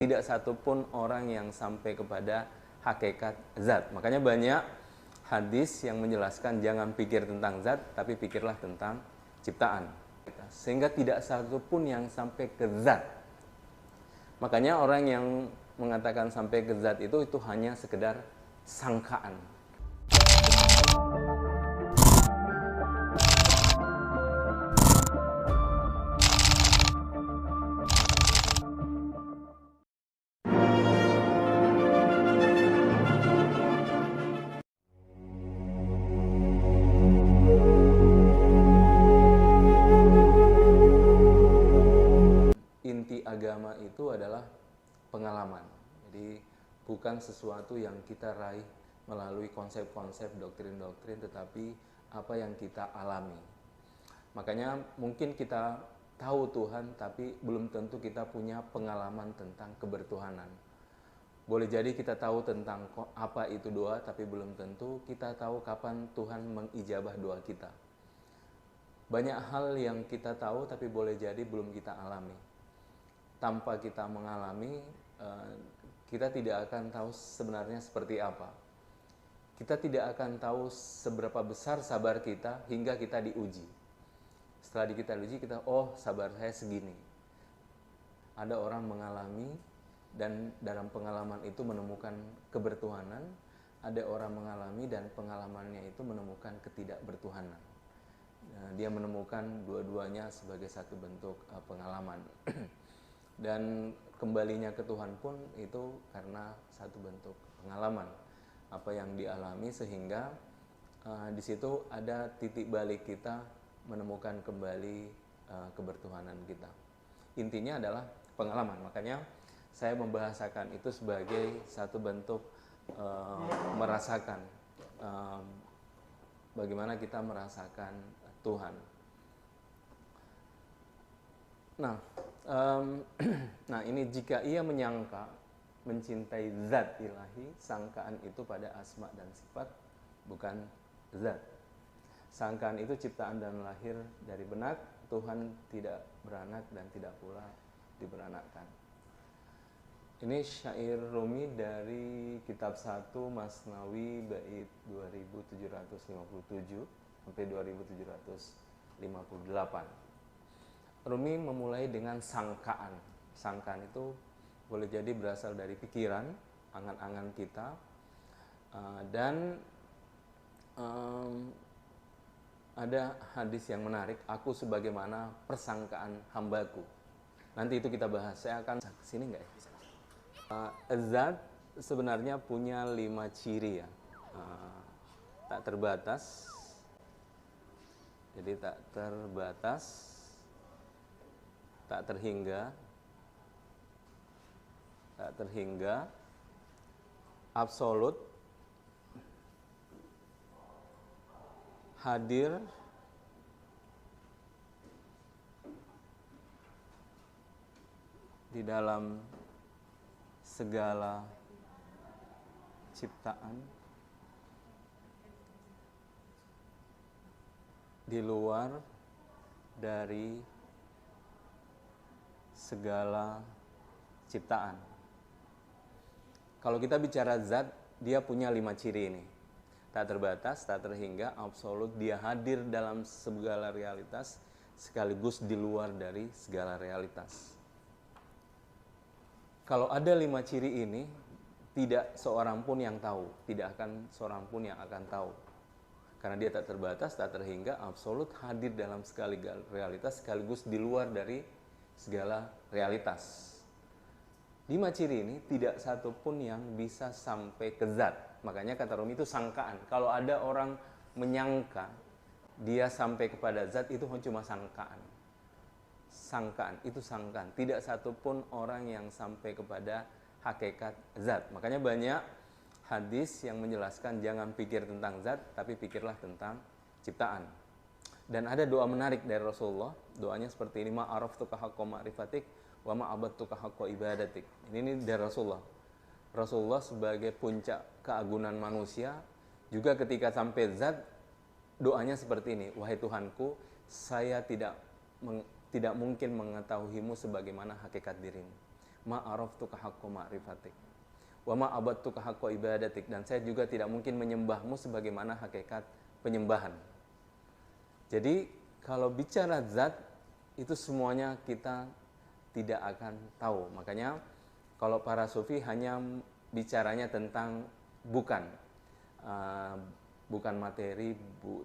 Tidak satupun orang yang sampai kepada hakikat zat. Makanya banyak hadis yang menjelaskan jangan pikir tentang zat, tapi pikirlah tentang ciptaan. Sehingga tidak satupun yang sampai ke zat. Makanya orang yang mengatakan sampai ke zat itu hanya sekedar sangkaan. Inti agama itu adalah pengalaman. Jadi bukan sesuatu yang kita raih melalui konsep-konsep, doktrin-doktrin, tetapi apa yang kita alami. Makanya mungkin kita tahu Tuhan, tapi belum tentu kita punya pengalaman tentang kebertuhanan. Boleh jadi kita tahu tentang apa itu doa, tapi belum tentu kita tahu kapan Tuhan mengijabah doa kita. Banyak hal yang kita tahu, tapi boleh jadi belum kita alami. Tanpa kita mengalami, kita tidak akan tahu sebenarnya seperti apa. Kita tidak akan tahu seberapa besar sabar kita hingga kita diuji. Setelah kita diuji, kita, oh sabar saya segini. Ada orang mengalami dan dalam pengalaman itu menemukan kebertuhanan. Ada orang mengalami dan pengalamannya itu menemukan ketidakbertuhanan. Dia menemukan dua-duanya sebagai satu bentuk pengalaman. Dan kembalinya ke Tuhan pun itu karena satu bentuk pengalaman apa yang dialami, sehingga di situ ada titik balik kita menemukan kembali kebertuhanan kita. Intinya adalah pengalaman. Makanya saya membahasakan itu sebagai satu bentuk merasakan bagaimana kita merasakan Tuhan. Nah ini jika ia menyangka mencintai zat ilahi, sangkaan itu pada asma dan sifat, bukan zat. Sangkaan itu ciptaan dan lahir dari benak. Tuhan tidak beranak dan tidak pula diberanakkan. Ini syair Rumi dari kitab 1 Masnawi bait 2757 sampai 2758. Rumi memulai dengan sangkaan. Sangkaan itu boleh jadi berasal dari pikiran, angan-angan kita, dan ada hadis yang menarik, aku sebagaimana persangkaan hambaku. Nanti itu kita bahas. Saya akan kesini nggak ya? Zat sebenarnya punya 5 ciri ya. Tak terbatas. Jadi tak terbatas, tak terhingga, absolut, hadir, di dalam segala ciptaan, di luar dari segala ciptaan. Kalau kita bicara zat, dia punya 5 ciri ini. Tak terbatas, tak terhingga, absolut, dia hadir dalam segala realitas, sekaligus di luar dari segala realitas. Kalau ada 5 ciri ini, tidak seorang pun yang tahu, tidak akan seorang pun yang akan tahu. Karena dia tak terbatas, tak terhingga, absolut, hadir dalam segala realitas, sekaligus di luar dari segala realitas. 5 ciri ini tidak satu pun yang bisa sampai ke zat. Makanya kata Rumi itu sangkaan. Kalau ada orang menyangka dia sampai kepada zat, itu cuma sangkaan. Sangkaan, itu sangkaan. Tidak satu pun orang yang sampai kepada hakikat zat. Makanya banyak hadis yang menjelaskan jangan pikir tentang zat, tapi pikirlah tentang ciptaan. Dan ada doa menarik dari Rasulullah. Doanya seperti ini, ma'araftuka haqqa ma'rifatik wa ma'abadtuka haqqa ibadatik. Ini dari Rasulullah. Rasulullah sebagai puncak keagungan manusia, juga ketika sampai zat, doanya seperti ini, wahai Tuhanku, saya tidak mungkin mengetahuimu sebagaimana hakikat dirimu. ma araftuka haqqa ma'rifatik wa ma abadtuka haqqa ibadatik, dan saya juga tidak mungkin menyembahmu sebagaimana hakikat penyembahan. Jadi kalau bicara zat itu semuanya kita tidak akan tahu. Makanya kalau para sufi hanya bicaranya tentang bukan materi,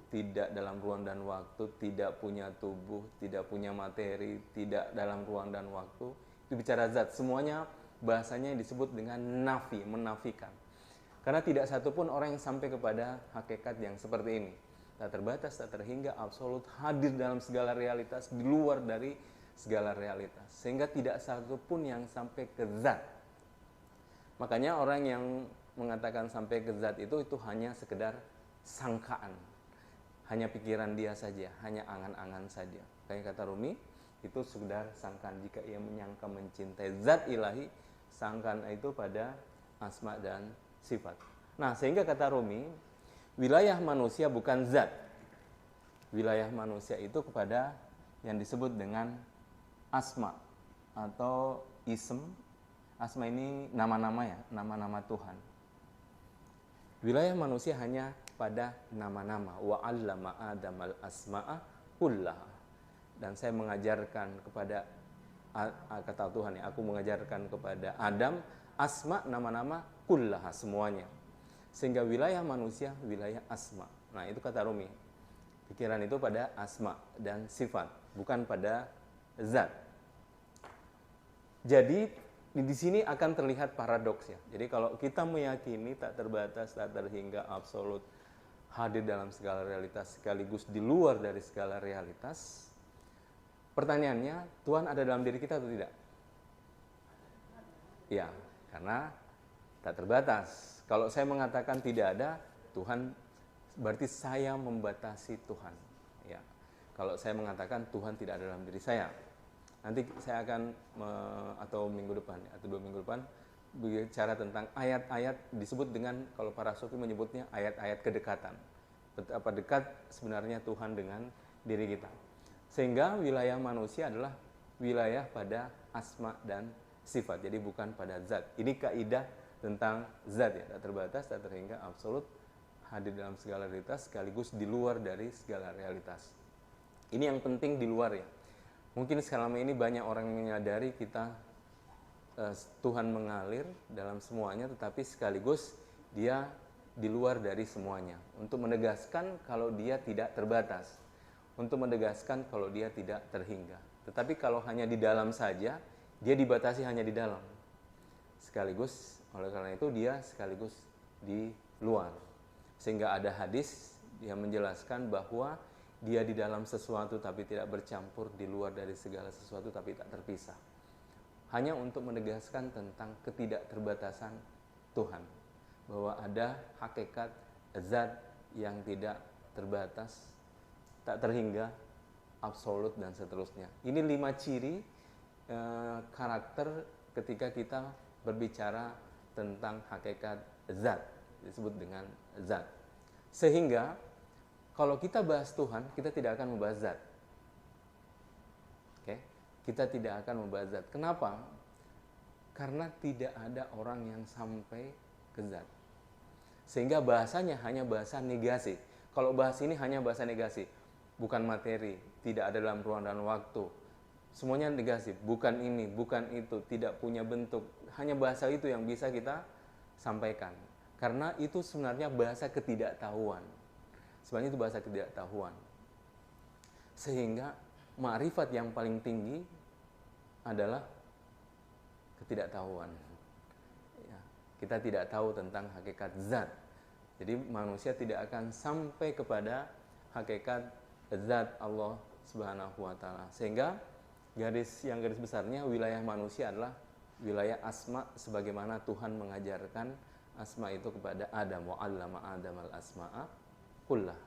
tidak dalam ruang dan waktu, tidak punya tubuh, tidak punya materi, tidak dalam ruang dan waktu. Itu bicara zat. Semuanya bahasanya disebut dengan nafi, menafikan. Karena tidak satupun orang yang sampai kepada hakikat yang seperti ini. Tak terbatas, tak terhingga, absolut, hadir dalam segala realitas, di luar dari segala realitas. Sehingga tidak satupun yang sampai ke zat. Makanya orang yang mengatakan sampai ke zat itu hanya sekedar sangkaan. Hanya pikiran dia saja, hanya angan-angan saja. Kayak kata Rumi, itu sekedar sangkaan. Jika ia menyangka mencintai zat ilahi, sangkaan itu pada asma dan sifat. Nah, sehingga kata Rumi, wilayah manusia bukan zat. Wilayah manusia itu kepada yang disebut dengan asma atau ism. Asma ini nama-nama ya, nama-nama Tuhan. Wilayah manusia hanya pada nama-nama. Wa 'allama Adamal asma'a kullaha. Dan saya mengajarkan kepada, kata Tuhan ya, aku mengajarkan kepada Adam asma, nama-nama kullaha, semuanya. Sehingga wilayah manusia wilayah asma. Nah, itu kata Rumi. Pikiran itu pada asma dan sifat, bukan pada zat. Jadi di sini akan terlihat paradoks ya. Jadi kalau kita meyakini tak terbatas, tak terhingga, absolut, hadir dalam segala realitas sekaligus di luar dari segala realitas, pertanyaannya, Tuhan ada dalam diri kita atau tidak? Ya, karena tak terbatas. Kalau saya mengatakan tidak ada, Tuhan, berarti saya membatasi Tuhan. Ya. Kalau saya mengatakan Tuhan tidak ada dalam diri saya, nanti saya akan atau minggu depan atau 2 minggu depan bicara tentang ayat-ayat disebut dengan, kalau para sufi menyebutnya ayat-ayat kedekatan. Betapa dekat sebenarnya Tuhan dengan diri kita. Sehingga wilayah manusia adalah wilayah pada asma dan sifat. Jadi bukan pada zat. Ini kaidah tentang zat ya, tak terbatas, tak terhingga, absolut, hadir dalam segala realitas sekaligus di luar dari segala realitas. Ini yang penting di luar ya. Mungkin selama ini banyak orang menyadari kita Tuhan mengalir dalam semuanya, tetapi sekaligus dia di luar dari semuanya. Untuk menegaskan kalau dia tidak terbatas, untuk menegaskan kalau dia tidak terhingga. Tetapi kalau hanya di dalam saja, dia dibatasi hanya di dalam. Sekaligus, oleh karena itu dia sekaligus di luar. Sehingga ada hadis yang menjelaskan bahwa dia di dalam sesuatu tapi tidak bercampur, di luar dari segala sesuatu tapi tak terpisah. Hanya untuk menegaskan tentang ketidakterbatasan Tuhan. Bahwa ada hakikat zat yang tidak terbatas, tak terhingga, absolut, dan seterusnya. Ini 5 ciri karakter ketika kita berbicara tentang hakikat zat, disebut dengan zat. Sehingga kalau kita bahas Tuhan, kita tidak akan membahas zat. Oke? Kita tidak akan membahas zat. Kenapa? Karena tidak ada orang yang sampai ke zat. Sehingga bahasanya hanya bahasa negasi. Kalau bahas ini hanya bahasa negasi, bukan materi, tidak ada dalam ruang dan waktu. Semuanya negasi, bukan ini, bukan itu, tidak punya bentuk. Hanya bahasa itu yang bisa kita sampaikan. Karena itu sebenarnya bahasa ketidaktahuan. Sebenarnya itu bahasa ketidaktahuan. Sehingga ma'rifat yang paling tinggi adalah ketidaktahuan. Ya, kita tidak tahu tentang hakikat zat. Jadi manusia tidak akan sampai kepada hakikat zat Allah Subhanahu wa taala. Sehingga garis besarnya wilayah manusia adalah wilayah asma, sebagaimana Tuhan mengajarkan asma itu kepada Adam, wa 'allama Adamal asma'a kullah.